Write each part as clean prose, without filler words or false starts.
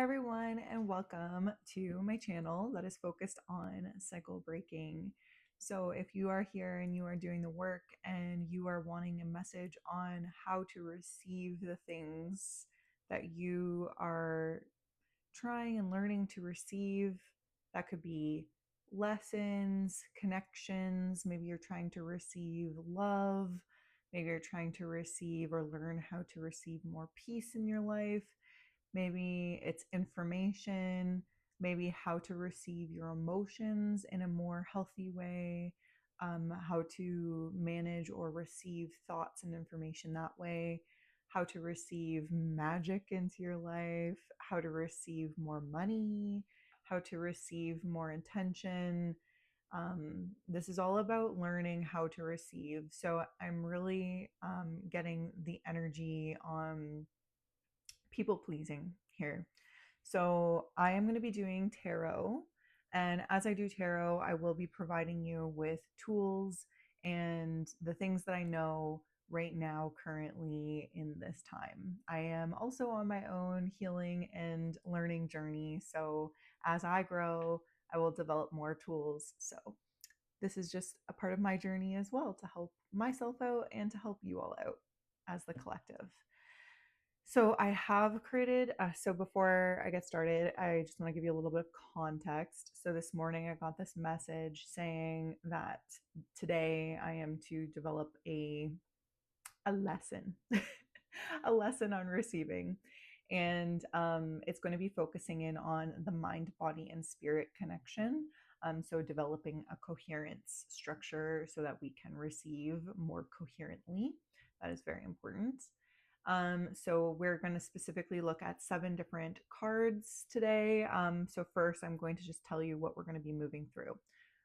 Hi everyone, and welcome to my channel that is focused on cycle breaking. So if you are here and you are doing the work and you are wanting a message on how to receive the things that you are trying and learning to receive, that could be lessons, connections, maybe you're trying to receive love, maybe you're trying to receive or learn how to receive more peace in your life. Maybe it's information, maybe how to receive your emotions in a more healthy way, how to manage or receive thoughts and information that way, how to receive magic into your life, how to receive more money, how to receive more intention. This is all about learning how to receive. So I'm really getting the energy on people pleasing here. So I am going to be doing tarot. And as I do tarot, I will be providing you with tools and the things that I know right now, currently in this time. I am also on my own healing and learning journey. So as I grow, I will develop more tools. So this is just a part of my journey as well to help myself out and to help you all out as the collective. So I have created, so before I get started, I just want to give you a little bit of context. So this morning I got this message saying that today I am to develop a lesson, a lesson on receiving. And it's going to be focusing in on the mind, body, and spirit connection. So developing a coherence structure so that we can receive more coherently. That is very important. So we're going to specifically look at 7 different cards today. So first, I'm going to just tell you what we're going to be moving through.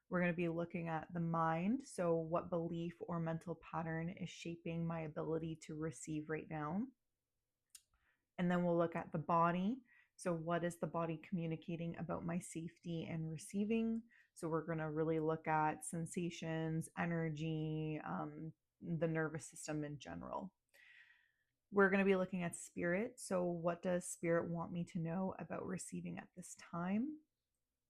We're going to be looking at the mind. So what belief or mental pattern is shaping my ability to receive right now? And then we'll look at the body. So what is the body communicating about my safety and receiving? So we're going to really look at sensations, energy, the nervous system in general. We're going to be looking at spirit. So what does spirit want me to know about receiving at this time?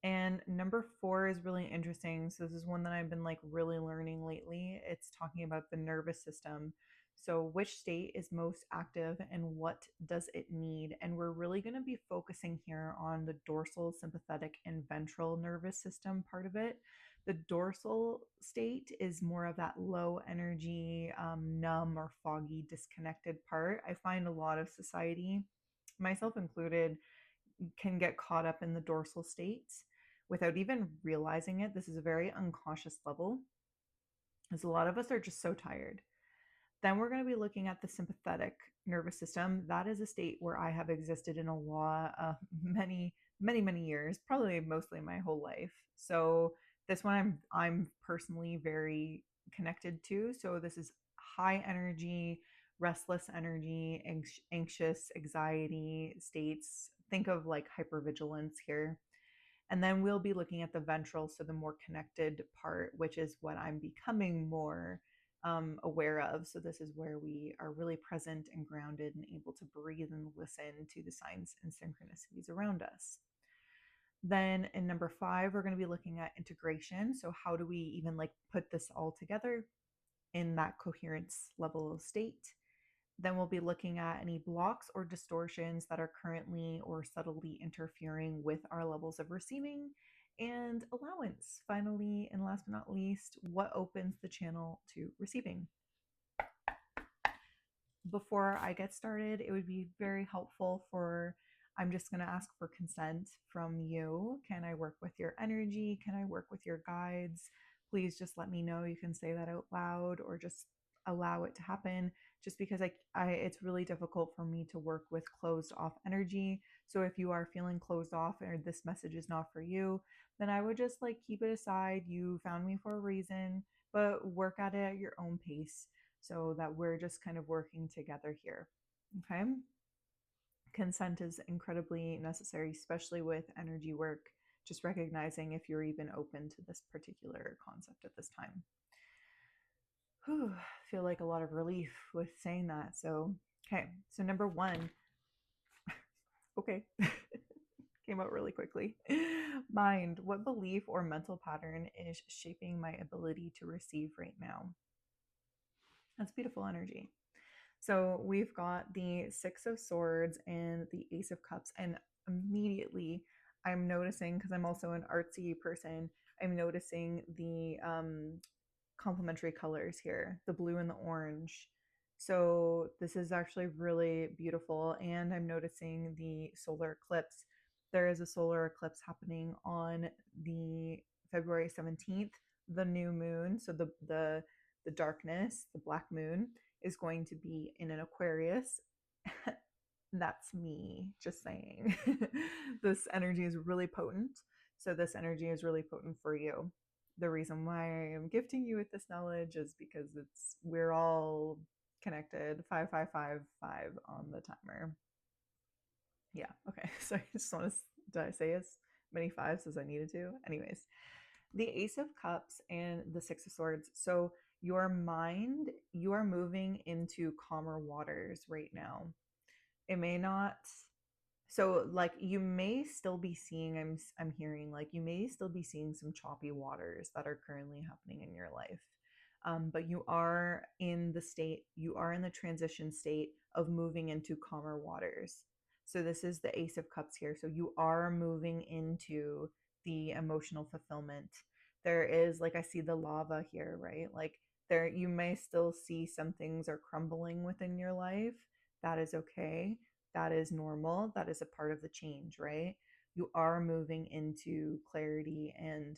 And number 4 is really interesting. So this is one that I've been like really learning lately. It's talking about the nervous system. So which state is most active and what does it need? And we're really going to be focusing here on the dorsal, sympathetic, and ventral nervous system part of it. The dorsal state is more of that low energy, numb or foggy, disconnected part. I find a lot of society, myself included, can get caught up in the dorsal state without even realizing it. This is a very unconscious level, as a lot of us are just so tired. Then we're going to be looking at the sympathetic nervous system. That is a state where I have existed in a lot of many years, probably mostly my whole life. So this one I'm personally very connected to. So this is high energy, restless energy, anxious, anxiety states. Think of like hypervigilance here. And then we'll be looking at the ventral, so the more connected part, which is what I'm becoming more aware of. So this is where we are really present and grounded and able to breathe and listen to the signs and synchronicities around us. Then in number 5, we're going to be looking at integration. So how do we even like put this all together in that coherence level of state? Then we'll be looking at any blocks or distortions that are currently or subtly interfering with our levels of receiving, and allowance. Finally, and last but not least, what opens the channel to receiving? Before I get started, it would be very helpful I'm just going to ask for consent from you. Can I work with your energy? Can I work with your guides? Please just let me know. You can say that out loud or just allow it to happen, just because it's really difficult for me to work with closed off energy. So if you are feeling closed off or this message is not for you, then I would just like keep it aside. You found me for a reason, but work at it at your own pace so that we're just kind of working together here. Okay. Consent is incredibly necessary, especially with energy work, just recognizing if you're even open to this particular concept at this time. Whew, I feel like a lot of relief with saying that. So, okay. So number 1, okay. Came out really quickly. Mind, what belief or mental pattern is shaping my ability to receive right now? That's beautiful energy. So we've got the Six of Swords and the Ace of Cups. And immediately I'm noticing, because I'm also an artsy person, I'm noticing the complementary colors here, the blue and the orange. So this is actually really beautiful. And I'm noticing the solar eclipse. There is a solar eclipse happening on the February 17th, the new moon. So the darkness, the black moon, is going to be in an Aquarius. That's me just saying. This energy is really potent. So this energy is really potent for you. The reason why I am gifting you with this knowledge is because we're all connected. 5555 on the timer. Yeah, okay. So I just want to, did I say as many fives as I needed to? Anyways, the Ace of Cups and the Six of Swords. So your mind, you are moving into calmer waters right now. It may not, so like you may still be seeing, I'm hearing like you may still be seeing some choppy waters that are currently happening in your life. But you are in the state, you are in the transition state of moving into calmer waters. So this is the Ace of Cups here. So you are moving into the emotional fulfillment. There is, like, I see the lava here, right? Like there, you may still see some things are crumbling within your life. That is okay. That is normal. That is a part of the change, right? You are moving into clarity, and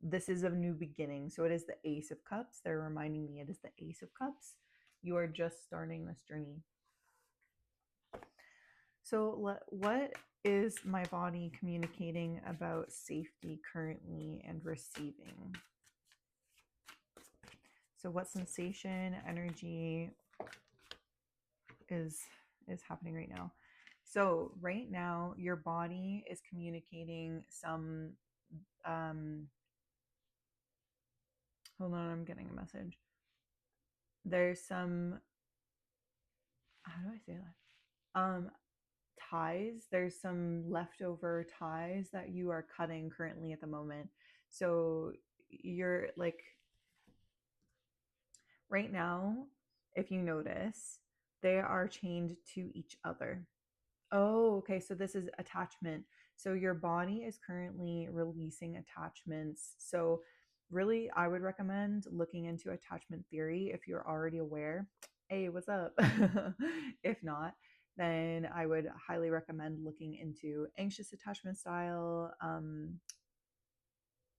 this is a new beginning. So it is the Ace of Cups. They're reminding me it is the Ace of Cups. You are just starting this journey. So what is my body communicating about safety currently and receiving? So what sensation, energy is happening right now? So right now your body is communicating some hold on, I'm getting a message. There's some, how do I say that? Ties. There's some leftover ties that you are cutting currently at the moment. So you're like, right now, if you notice, they are chained to each other. Oh, okay. So this is attachment. So your body is currently releasing attachments. So really, I would recommend looking into attachment theory if you're already aware. Hey, what's up? If not, then I would highly recommend looking into anxious attachment style,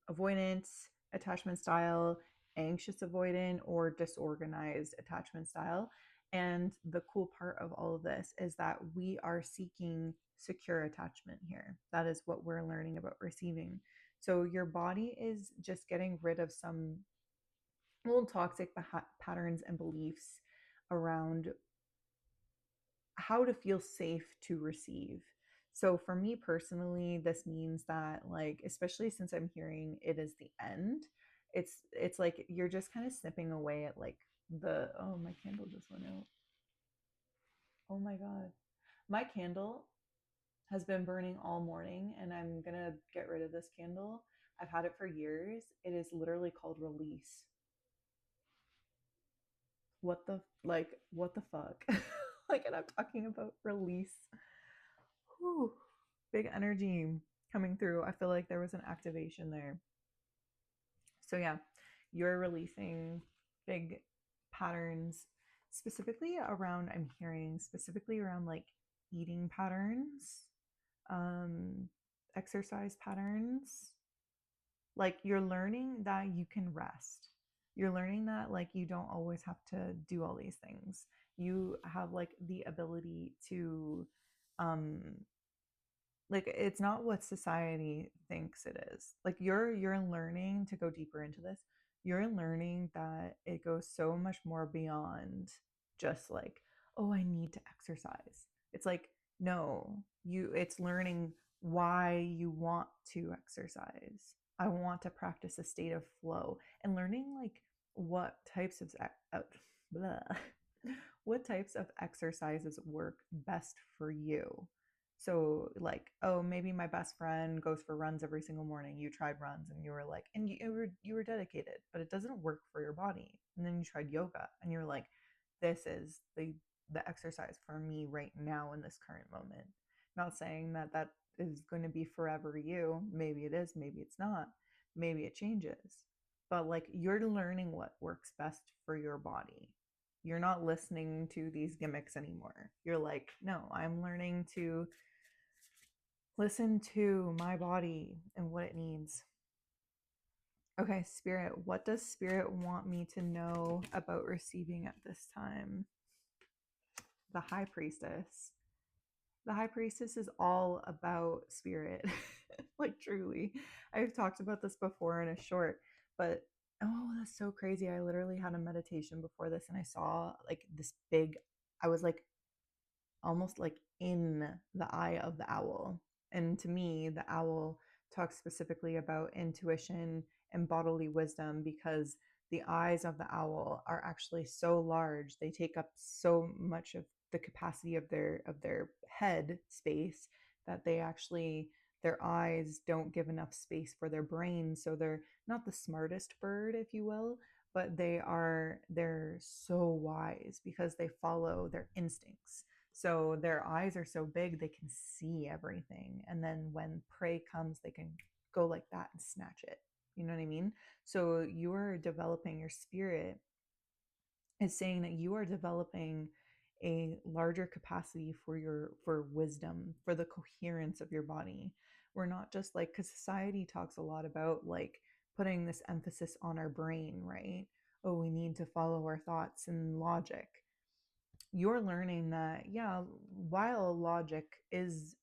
avoidant attachment style, anxious avoidant, or disorganized attachment style. And the cool part of all of this is that we are seeking secure attachment here. That is what we're learning about receiving. So your body is just getting rid of some little toxic patterns and beliefs around how to feel safe to receive. So for me personally, this means that, like, especially since I'm hearing it is the end, it's like you're just kind of snipping away at like the, oh, my candle just went out. Oh my god. My candle has been burning all morning and I'm gonna get rid of this candle. I've had it for years. It is literally called Release. What the fuck? Like, and I'm talking about release. Whew, big energy coming through. I feel like there was an activation there. So yeah, you're releasing big patterns, specifically around, I'm hearing specifically around like eating patterns, um, exercise patterns. Like you're learning that you can rest. You're learning that like you don't always have to do all these things. You have like the ability to um like, it's not what society thinks it is. Like you're learning to go deeper into this. You're learning that it goes so much more beyond just like, oh, I need to exercise. It's like, no, it's learning why you want to exercise. I want to practice a state of flow, and learning like what types of blah, what types of exercises work best for you. So like, oh, maybe my best friend goes for runs every single morning. You tried runs and you were like, and you were dedicated, but it doesn't work for your body. And then you tried yoga and you're like, this is the exercise for me right now in this current moment. Not saying that that is going to be forever you. Maybe it is, maybe it's not. Maybe it changes. But like you're learning what works best for your body. You're not listening to these gimmicks anymore. You're like, no, I'm learning to listen to my body and what it needs. Okay, Spirit, what does Spirit want me to know about receiving at this time? The High Priestess. The High Priestess is all about Spirit. Like, truly. I've talked about this before in a short, but oh, that's so crazy. I literally had a meditation before this and I saw like this big, I was like almost like in the eye of the owl. And to me, the owl talks specifically about intuition and bodily wisdom because the eyes of the owl are actually so large. They take up so much of the capacity of their head space that they actually their eyes don't give enough space for their brain. So they're not the smartest bird, if you will, but they're so wise because they follow their instincts. So their eyes are so big they can see everything. And then when prey comes, they can go like that and snatch it. You know what I mean? So you're developing your spirit is saying that you are developing a larger capacity for wisdom, for the coherence of your body. We're not just like, because society talks a lot about like putting this emphasis on our brain, right? Oh, we need to follow our thoughts and logic. You're learning that, yeah, while logic is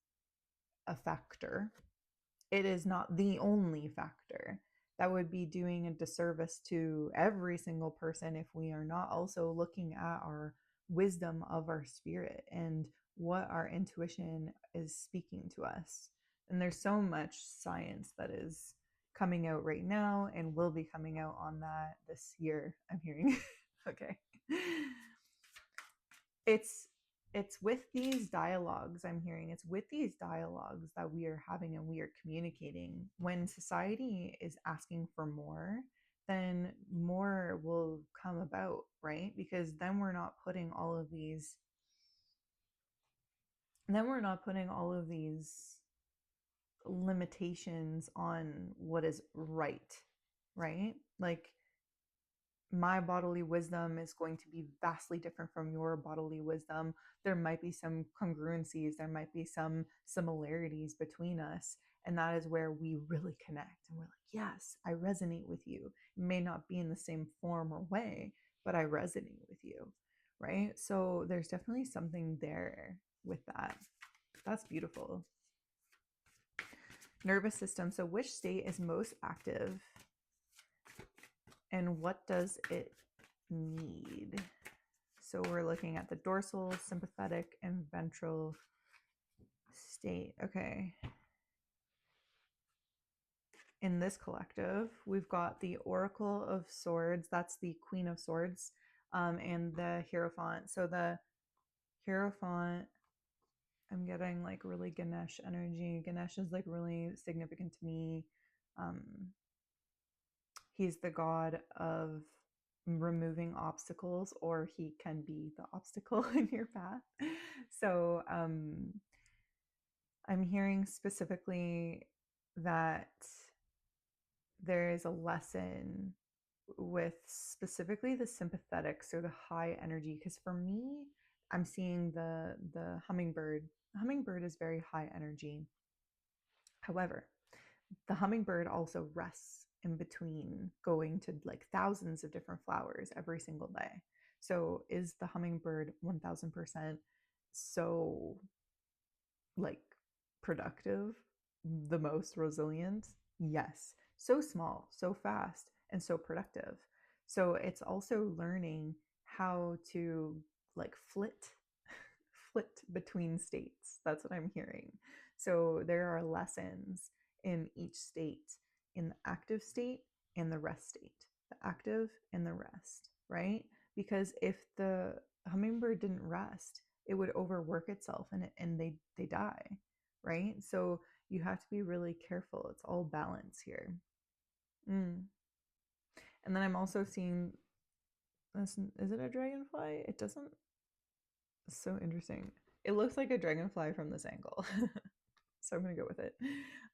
a factor, it is not the only factor. That would be doing a disservice to every single person if we are not also looking at our wisdom of our spirit and what our intuition is speaking to us. And there's so much science that is coming out right now and will be coming out on that this year, I'm hearing. Okay. it's it's with these dialogues I'm hearing, it's with these dialogues that we are having and we are communicating. When society is asking for more, then more will come about, right? Because then we're not putting all of these limitations on what is right? Like my bodily wisdom is going to be vastly different from your bodily wisdom. There might be some congruencies, there might be some similarities between us. And that is where we really connect. And we're like, yes, I resonate with you. It may not be in the same form or way, but I resonate with you. Right. So there's definitely something there with that. That's beautiful. Nervous system. So, which state is most active and what does it need? So we're looking at the dorsal, sympathetic, and ventral state. Okay. In this collective, we've got the Oracle of Swords. That's the Queen of Swords, and the Hierophant. So the Hierophant, I'm getting like really Ganesh energy. Ganesh is like really significant to me. Um, he's the god of removing obstacles, or he can be the obstacle in your path. So I'm hearing specifically that there is a lesson with specifically the sympathetics or the high energy, because for me, I'm seeing the hummingbird. The hummingbird is very high energy. However, the hummingbird also rests in between going to like thousands of different flowers every single day. So is the hummingbird 1000% so like productive, the most resilient? Yes. So small, so fast, and so productive. So it's also learning how to like flit between states. That's what I'm hearing. So there are lessons in each state, in the active state and the rest state, the active and the rest, right? Because if the hummingbird didn't rest, it would overwork itself and they die. right? So you have to be really careful. It's all balance here. Mm. And then I'm also seeing this. Is it a dragonfly? It doesn't. It's so interesting. It looks like a dragonfly from this angle. So I'm gonna go with it.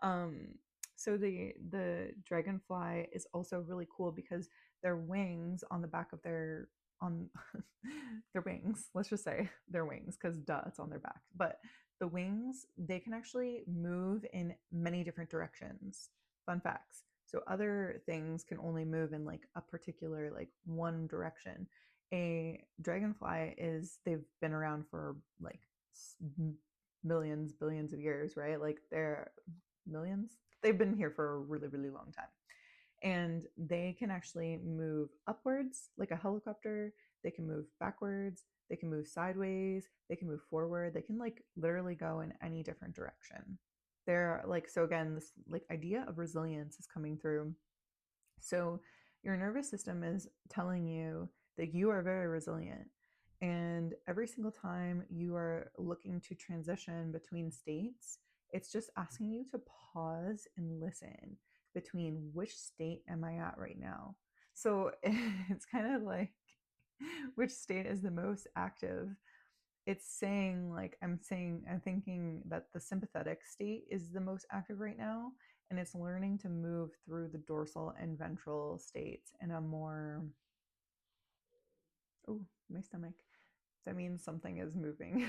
Um, so the dragonfly is also really cool because their wings on the back of their on their wings, let's just say their wings, because duh, it's on their back. But the wings, they can actually move in many different directions. Fun facts. So other things can only move in like a particular like one direction. A dragonfly is they've been around for like millions, billions of years, right? Like they're millions. They've been here for a really, really long time. And they can actually move upwards like a helicopter. They can move backwards. They can move sideways. They can move forward. They can like literally go in any different direction. They're like, so again, this like idea of resilience is coming through. So your nervous system is telling you that you are very resilient. And every single time you are looking to transition between states, it's just asking you to pause and listen between which state am I at right now. So it's kind of like which state is the most active. It's saying like I'm thinking that the sympathetic state is the most active right now, and it's learning to move through the dorsal and ventral states in a more, oh, my stomach, that means something is moving,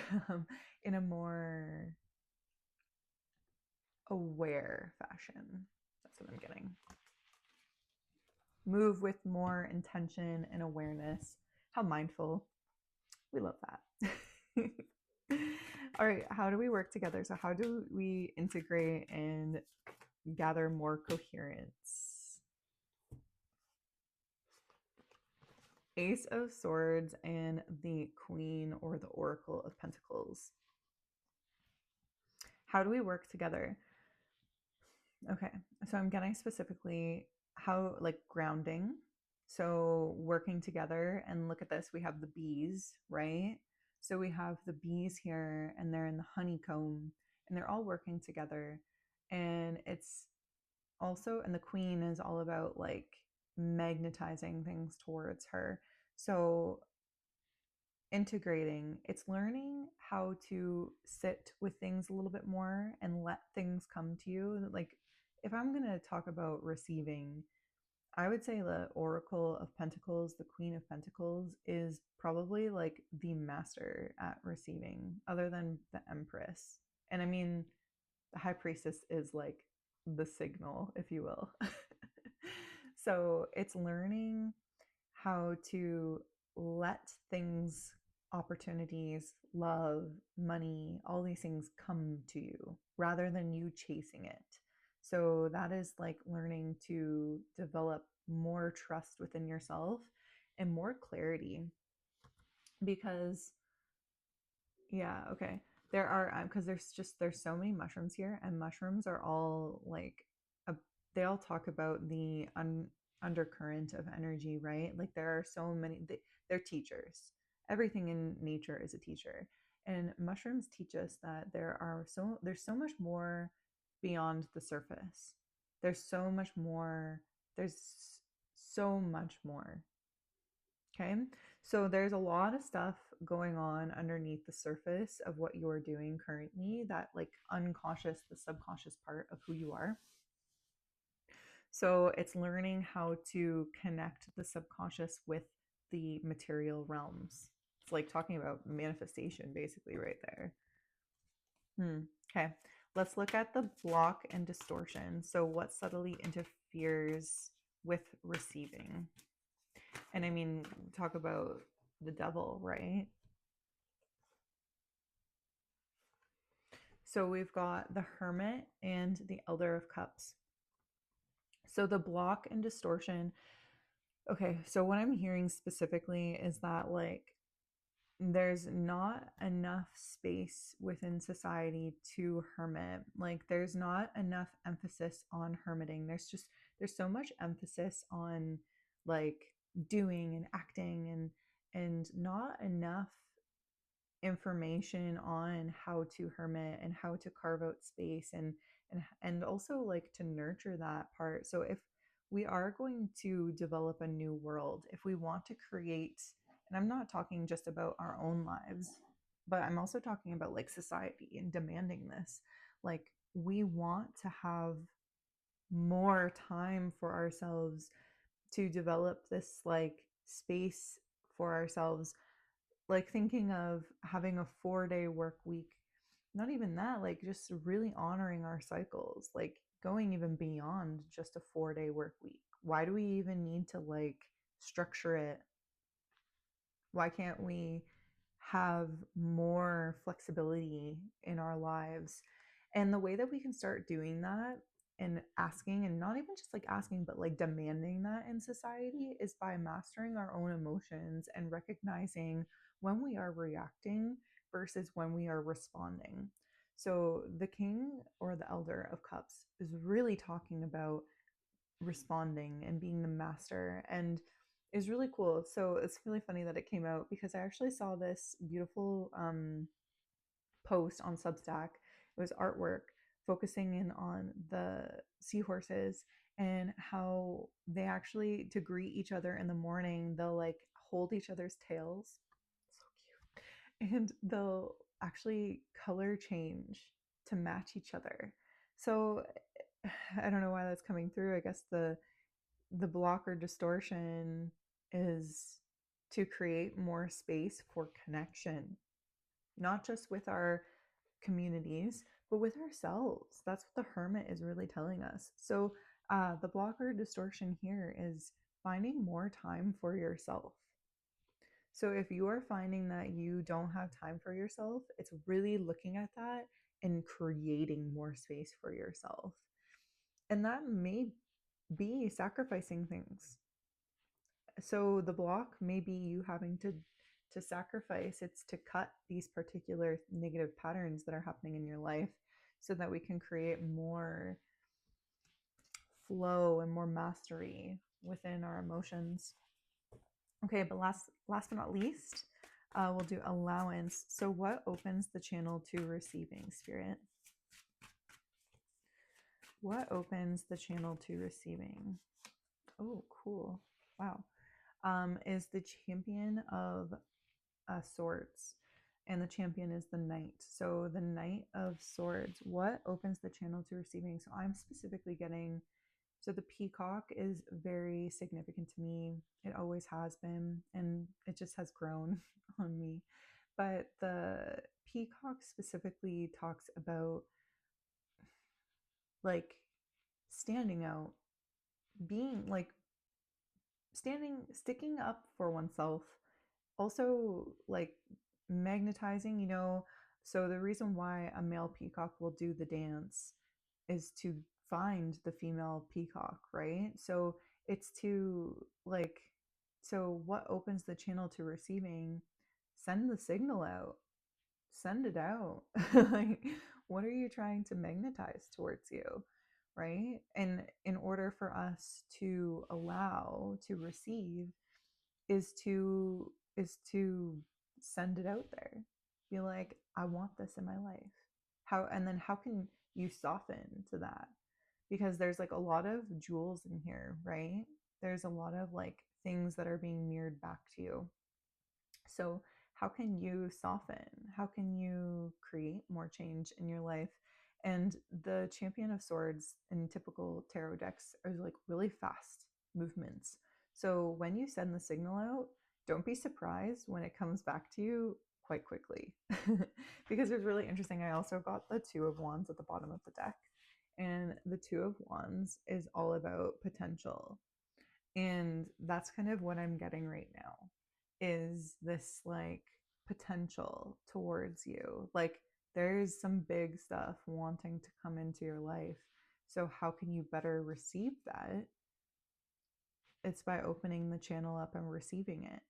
in a more aware fashion. That's what I'm getting. Move with more intention and awareness. How mindful. We love that. All right, how do we work together? So how do we integrate and gather more coherence? Ace of Swords and the Queen or the Oracle of Pentacles. How do we work together? Okay, so I'm getting specifically how, like, grounding. So working together, and look at this, we have the bees, right? So we have the bees here, and they're in the honeycomb, and they're all working together. And it's also, and the queen is all about like magnetizing things towards her. So integrating, it's learning how to sit with things a little bit more and let things come to you. Like if I'm going to talk about receiving, I would say the Oracle of Pentacles, the Queen of Pentacles, is probably like the master at receiving, other than the Empress. And I mean, the High Priestess is like the signal, if you will. So it's learning how to let things, opportunities, love, money, all these things come to you rather than you chasing it. So that is like learning to develop more trust within yourself and more clarity, because yeah, okay. There are because there's so many mushrooms here, and mushrooms are all like a, they all talk about the undercurrent of energy, right? Like there are so many they're teachers. Everything in nature is a teacher. And mushrooms teach us that there's so much more beyond the surface. There's so much more. There's so much more. Okay. So there's a lot of stuff going on underneath the surface of what you're doing currently, that like unconscious, the subconscious part of who you are. So it's learning how to connect the subconscious with the material realms. It's like talking about manifestation basically right there. Okay. Let's look at the block and distortion. So what subtly interferes with receiving? And I mean, talk about the devil, right? So we've got the Hermit and the Elder of Cups. So the block and distortion. Okay, so what I'm hearing specifically is that like there's not enough space within society to hermit. Like there's not enough emphasis on hermiting. There's so much emphasis on like doing and acting and not enough information on how to hermit and how to carve out space and also like to nurture that part. So if we are going to develop a new world, if we want to create, and I'm not talking just about our own lives, but I'm also talking about like society and demanding this. Like we want to have more time for ourselves to develop this like space for ourselves, like thinking of having a 4-day work week, not even that, like just really honoring our cycles, like going even beyond just a 4-day work week. Why do we even need to like structure it? Why can't we have more flexibility in our lives? And the way that we can start doing that and asking, and not even just like asking, but like demanding that in society, is by mastering our own emotions and recognizing when we are reacting versus when we are responding. So the king or the elder of cups is really talking about responding and being the master, and is really cool. So it's really funny that it came out because I actually saw this beautiful post on Substack. It was artwork focusing in on the seahorses and how they actually, to greet each other in the morning, they'll like hold each other's tails. So cute. And they'll actually color change to match each other. So I don't know why that's coming through. I guess the block or distortion is to create more space for connection, not just with our communities, but with ourselves. That's what the hermit is really telling us. So, the blocker distortion here is finding more time for yourself. So, if you are finding that you don't have time for yourself, it's really looking at that and creating more space for yourself. And that may be sacrificing things. So the block may be you having to sacrifice, it's to cut these particular negative patterns that are happening in your life so that we can create more flow and more mastery within our emotions. Okay, but last but not least, we'll do allowance. So what opens the channel to receiving, spirit? What opens the channel to receiving? Oh, cool. Wow. Is the champion of swords, and the champion is the knight. So the knight of swords, what opens the channel to receiving? So I'm specifically getting, so the peacock is very significant to me. It always has been, and it just has grown on me. But the peacock specifically talks about like standing out, being like sticking up for oneself, also like magnetizing, so the reason why a male peacock will do the dance is to find the female peacock, right? So it's to like, so what opens the channel to receiving? Send the signal out, send it out. Like, what are you trying to magnetize towards you, right? And in order for us to allow to receive is to send it out there. Be like, I want this in my life. How, and then how can you soften to that? Because there's like a lot of jewels in here, right? There's a lot of like things that are being mirrored back to you. So how can you soften? How can you create more change in your life? And the champion of swords in typical tarot decks are like really fast movements. So when you send the signal out, don't be surprised when it comes back to you quite quickly. Because it's really interesting. I also got the Two of Wands at the bottom of the deck. And the Two of Wands is all about potential. And that's kind of what I'm getting right now, is this like potential towards you. Like there's some big stuff wanting to come into your life. So how can you better receive that? It's by opening the channel up and receiving it.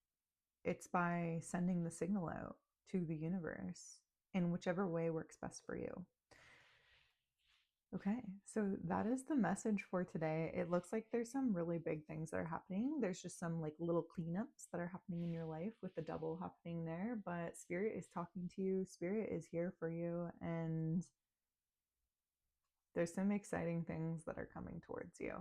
It's by sending the signal out to the universe in whichever way works best for you. Okay, so that is the message for today. It looks like there's some really big things that are happening. There's just some like little cleanups that are happening in your life with the double happening there, but Spirit is talking to you. Spirit is here for you, and there's some exciting things that are coming towards you.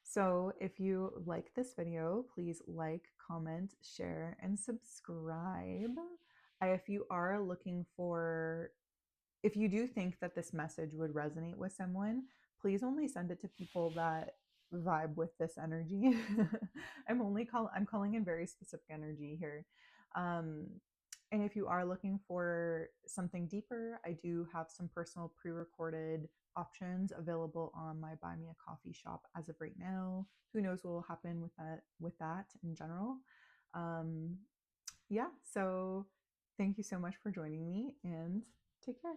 So if you like this video, please like, comment, share, and subscribe. If you are looking for if you do think that this message would resonate with someone, please only send it to people that vibe with this energy. I'm calling in very specific energy here. Um, and if you are looking for something deeper, I do have some personal pre-recorded options available on my Buy Me a Coffee shop as of right now. Who knows what will happen with that in general. Um, yeah, so thank you so much for joining me and take care.